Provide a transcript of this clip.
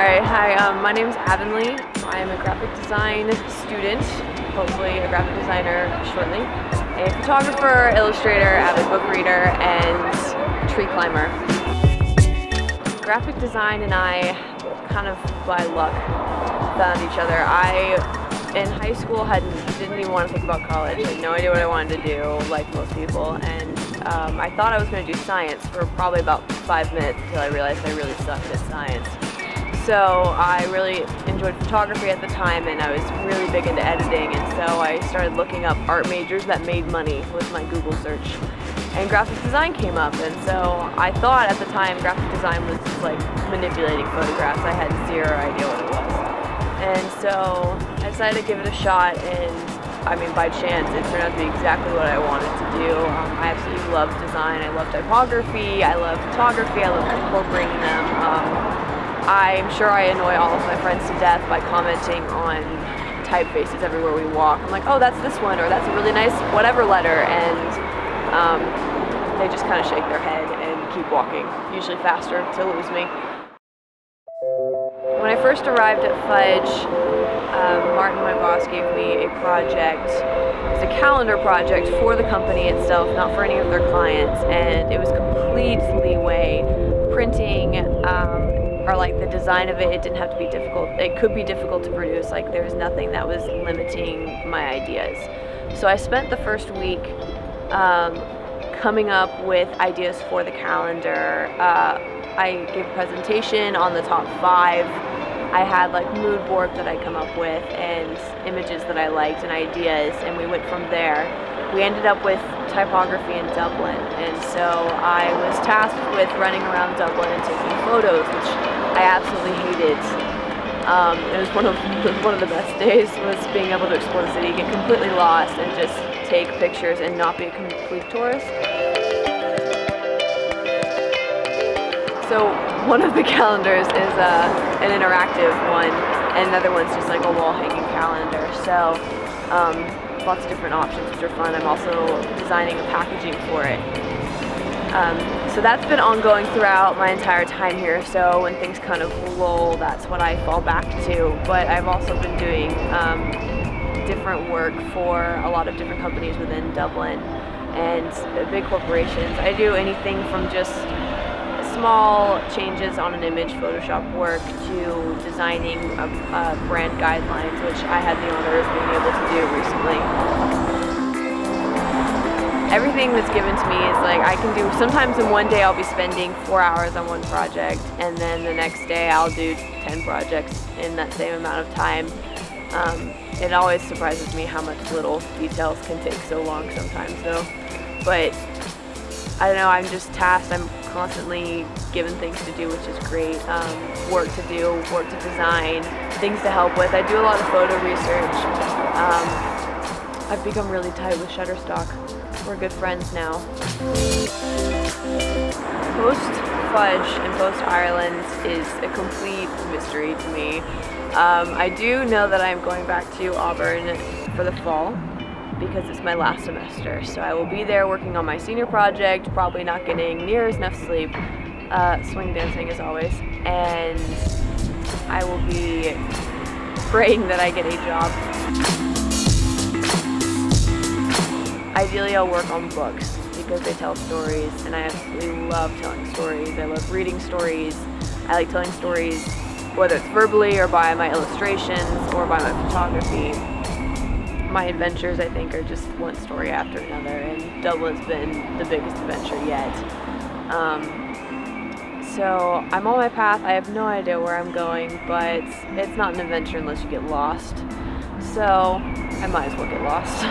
Alright, hi, my name is Avenley. I am a graphic design student, hopefully a graphic designer shortly, a photographer, illustrator, avid book reader, and tree climber. Graphic design and I, kind of by luck, found each other. In high school, didn't even want to think about college. I had no idea what I wanted to do, like most people, and I thought I was going to do science for probably about 5 minutes until I realized I really sucked at science. So I really enjoyed photography at the time, and I was really big into editing, and so I started looking up art majors that made money with my Google search. And graphic design came up, and so I thought at the time graphic design was just like manipulating photographs. I had zero idea what it was. And so I decided to give it a shot, and I mean, by chance, it turned out to be exactly what I wanted to do. I absolutely love design. I love typography, I love photography, I love incorporating them. I'm sure I annoy all of my friends to death by commenting on typefaces everywhere we walk. I'm like, oh, that's this one, or that's a really nice whatever letter, and they just kind of shake their head and keep walking, usually faster to lose me. When I first arrived at Fudge, Martin, my boss, gave me a project. It's a calendar project for the company itself, not for any of their clients, and it was complete leeway. Printing, or like the design of it didn't have to be difficult. It could be difficult to produce. Like there was nothing that was limiting my ideas. So I spent the first week coming up with ideas for the calendar. I gave a presentation on the top 5. I had like mood board that I come up with and images that I liked and ideas, and we went from there. We ended up with typography in Dublin, and so I was tasked with running around Dublin and taking photos, which I absolutely hated. It was one of the best days, was being able to explore the city, get completely lost, and just take pictures and not be a complete tourist. So one of the calendars is an interactive one, and another one's just like a wall hanging calendar. So lots of different options, which are fun. I'm also designing the packaging for it. So that's been ongoing throughout my entire time here, so when things kind of lull, that's what I fall back to. But I've also been doing different work for a lot of different companies within Dublin and big corporations. I do anything from just small changes on an image, Photoshop work, to designing brand guidelines, which I had the honor of being able to do recently. Everything that's given to me is like I can do, sometimes in one day I'll be spending 4 hours on one project, and then the next day I'll do 10 projects in that same amount of time. It always surprises me how much little details can take so long sometimes though. But I don't know, I'm just tasked, I'm constantly given things to do, which is great. Work to do, work to design, things to help with. I do a lot of photo research. I've become really tight with Shutterstock. We're good friends now. Post-Fudge and post-Ireland is a complete mystery to me. I do know that I'm going back to Auburn for the fall, because it's my last semester. So I will be there working on my senior project, probably not getting near enough sleep, swing dancing as always, and I will be praying that I get a job. Ideally I'll work on books because they tell stories, and I absolutely love telling stories. I love reading stories. I like telling stories, whether it's verbally or by my illustrations or by my photography. My adventures, I think, are just one story after another, and Dublin's been the biggest adventure yet. So I'm on my path. I have no idea where I'm going, but it's not an adventure unless you get lost. So I might as well get lost.